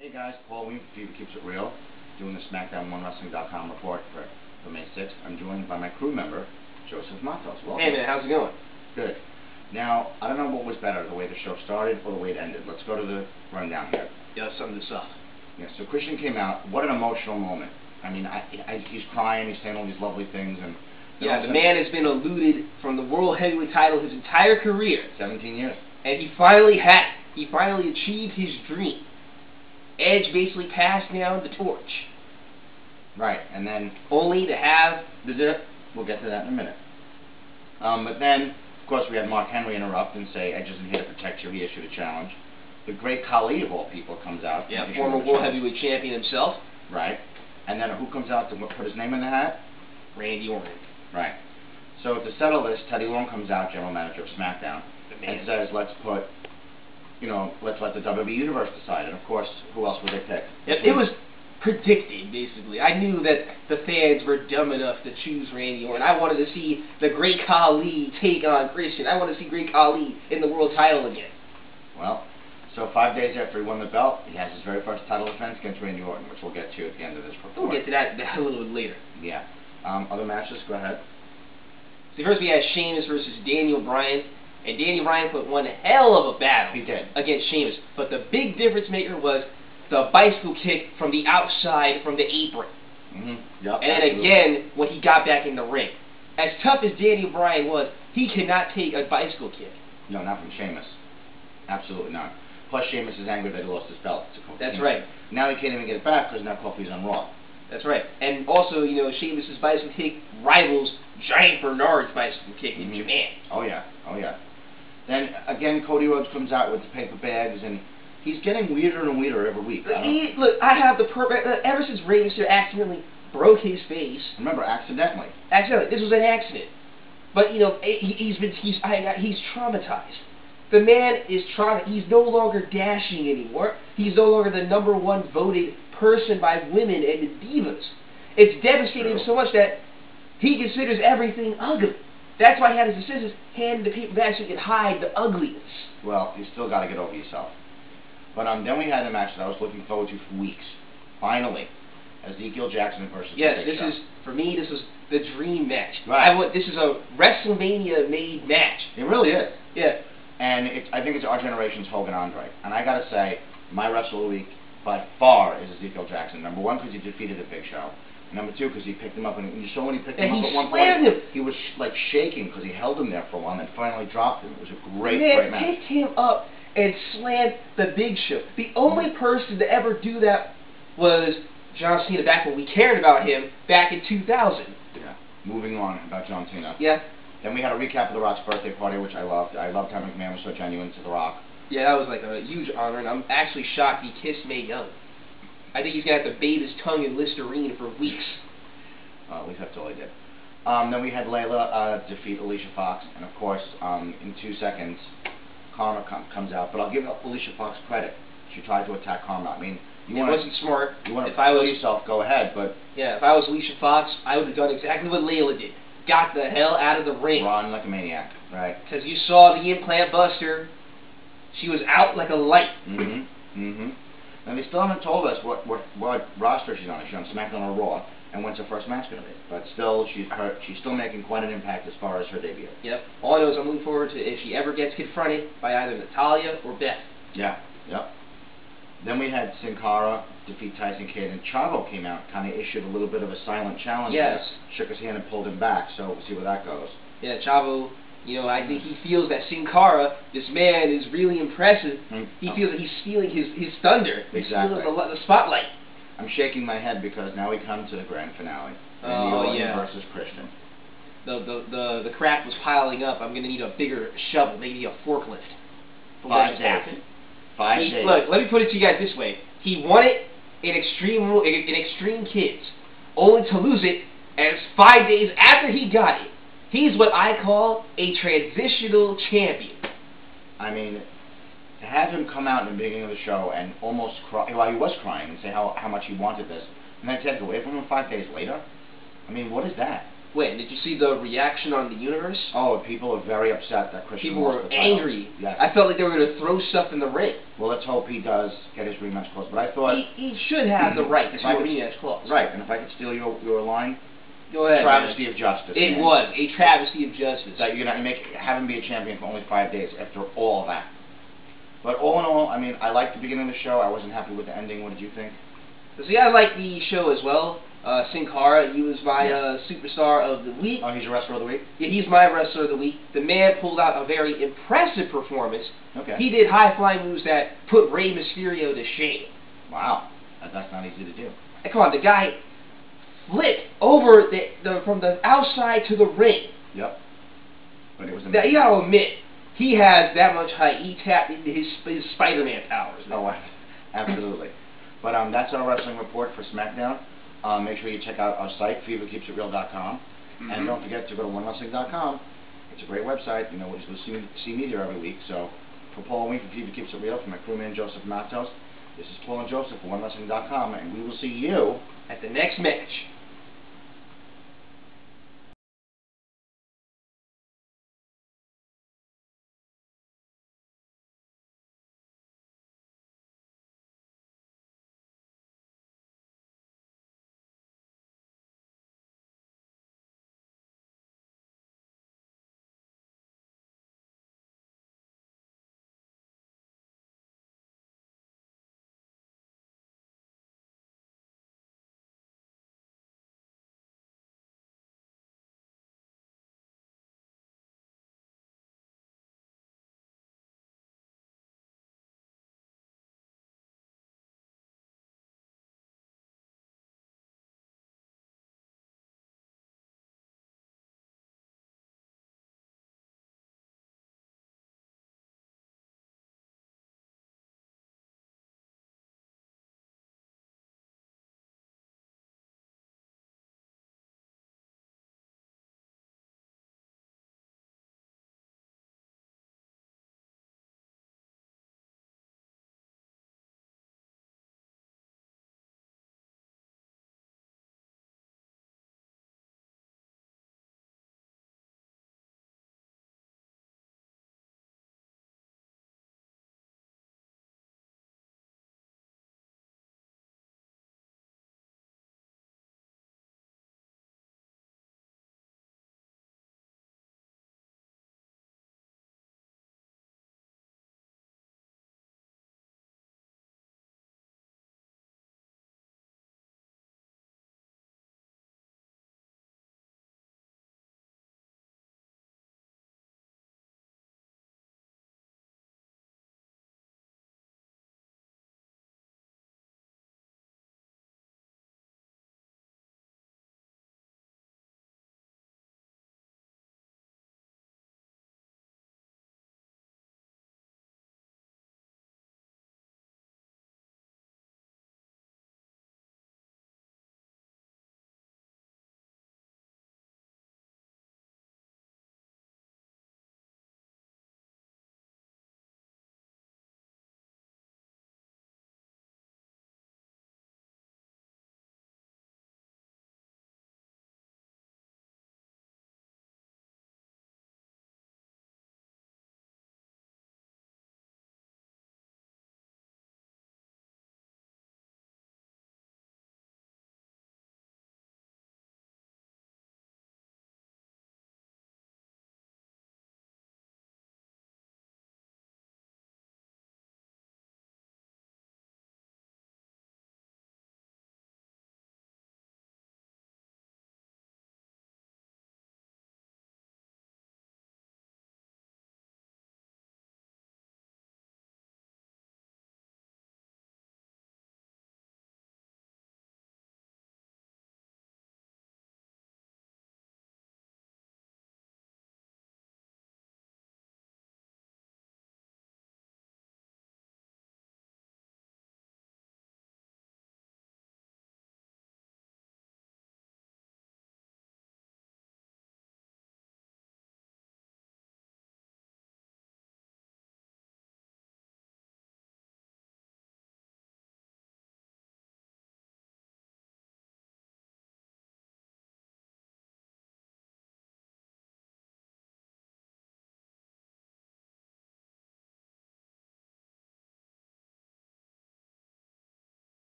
Hey guys, Paul Ween from Fever Keeps It Real, doing the Smackdown OneWrestling.com report for May 6th. I'm joined by my crew member, Joseph Matos. Welcome. Hey man, how's it going? Good. Now, I don't know what was better, the way the show started or the way it ended. Let's go to the rundown here. Yeah, sum this up. Yeah, so Christian came out. What an emotional moment. I mean, he's crying, he's saying all these lovely things. And yeah, the man has been eluded from the World Heavyweight title his entire career. 17 years. And he finally had it. He finally achieved his dream. Edge basically passed down the torch. Right, and then... Only to have... We'll get to that in a minute. But then, of course, we had Mark Henry interrupt and say, Edge isn't here to protect you, he issued a challenge. The great Khali, of all people, comes out. Yeah, former World Heavyweight Champion himself. Right. And then who comes out to put his name in the hat? Randy Orton. Right. So to settle this, Teddy Long comes out, general manager of Smackdown, and says, let's let the WWE Universe decide. And of course, who else would they pick? It was predicted, basically. I knew that the fans were dumb enough to choose Randy Orton. I wanted to see the Great Khali take on Christian. I wanted to see Great Khali in the world title again. Well, so 5 days after he won the belt, he has his very first title defense against Randy Orton, which we'll get to at the end of this report. We'll get to that a little bit later. Yeah. Other matches, go ahead. So first we had Sheamus versus Daniel Bryan. And Daniel Bryan put one hell of a battle against Sheamus. But the big difference maker was the bicycle kick from the outside from the apron. Mm-hmm. Yep, and then again, when he got back in the ring. As tough as Daniel Bryan was, he could not take a bicycle kick. No, not from Sheamus. Absolutely not. Plus, Sheamus is angry that he lost his belt to Kofi. That's right. Now he can't even get it back because now Kofi's on Raw. That's right. And also, Sheamus' bicycle kick rivals Giant Bernard's bicycle kick in Japan. Oh, yeah. Oh, yeah. Then, again, Cody Rhodes comes out with the paper bags, and he's getting weirder and weirder every week. Look, I have the perfect... ever since Rey Mysterio accidentally broke his face... Remember, accidentally. Accidentally. This was an accident. But, he's traumatized. The man is traumatized. He's no longer dashing anymore. He's no longer the #1 voted person by women and the divas. It's devastating him so much that he considers everything ugly. That's why he had his assistants hand the paper bag so he could hide the ugliness. Well, you still got to get over yourself. But then we had a match that I was looking forward to for weeks. Finally, Ezekiel Jackson versus Yes, Big Show. for me, this was the dream match. Right. This is a WrestleMania-made match. It really is. Yeah. And I think it's our generation's Hogan Andre. And I got to say, my wrestler of the week by far is Ezekiel Jackson. Number one, because he defeated the Big Show. Number two, because he picked him up, and you saw when he picked him up at one point, he was like shaking because he held him there for a while and then finally dropped him. It was a great match. He picked him up and slammed the Big Show. The only person to ever do that was John Cena back when we cared about him back in 2000. Yeah. Moving on about John Cena. Yeah. Then we had a recap of The Rock's birthday party, which I loved. I loved how McMahon was so genuine to The Rock. Yeah, that was like a huge honor, and I'm actually shocked he kissed Mae Young. I think he's going to have to bathe his tongue in Listerine for weeks. At least that's all he did. Then we had Layla defeat Alicia Fox, and of course, in 2 seconds, Karma comes out. But I'll give Alicia Fox credit. She tried to attack Karma. I mean, it wasn't smart. You want to kill yourself, go ahead, but... Yeah, if I was Alicia Fox, I would have done exactly what Layla did. Got the hell out of the ring. Run like a maniac, right. Because you saw the implant buster. She was out like a light. And they still haven't told us what roster she's on. Is she on SmackDown or Raw? And when's her first match going to be? But still, she's still making quite an impact as far as her debut. Yep. All I know is I'm looking forward to if she ever gets confronted by either Natalya or Beth. Yeah. Yep. Then we had Sin Cara defeat Tyson Kidd, and Chavo came out, kind of issued a little bit of a silent challenge. Yes. Shook his hand and pulled him back, so we'll see where that goes. Yeah, Chavo, I think he feels that Sin Cara, this man is really impressive. He feels that he's stealing his thunder. He's stealing the spotlight. I'm shaking my head because now we come to the grand finale. Oh, yeah. Versus Christian. The crap was piling up. I'm going to need a bigger shovel, maybe a forklift. 5 days. 5 days. Look, let me put it to you guys this way. He won it in Extreme Kids, only to lose it as 5 days after he got it. He's what I call a transitional champion. I mean, to have him come out in the beginning of the show and almost cry, well, he was crying and say how much he wanted this, and then take it away from him 5 days later, I mean, what is that? When? Did you see the reaction on the universe? Oh, people are very upset that Christian People lost were the title. angry. Yes. I felt like they were going to throw stuff in the ring. Well, let's hope he does get his rematch clause. But I thought He should have the right to if I a could- rematch clause. Right, and if I could steal your line, Go ahead. travesty man. of justice. It man. was a travesty of justice. That you're gonna have him be a champion for only 5 days after all that. But all in all, I mean, I liked the beginning of the show. I wasn't happy with the ending. What did you think? See, I like the show as well. Sin Cara, he was my superstar of the week. Oh, he's your wrestler of the week? Yeah, he's my wrestler of the week. The man pulled out a very impressive performance. Okay. He did high-flying moves that put Rey Mysterio to shame. Wow. That's not easy to do. Hey, come on, the guy flipped over from the outside to the ring. Yep. But it was Now, you gotta admit, he has that much height. He tapped into his Spider-Man powers. Oh, absolutely. But that's our wrestling report for Smackdown. Make sure you check out our site, feverkeepsitreal.com. And don't forget to go to onewrestling.com. It's a great website. You know, you'll see me there every week. So, for Paul and Wayne from Fever Keeps It Real, for my crewman Joseph Matos, this is Paul and Joseph for onewrestling.com, and we will see you at the next match.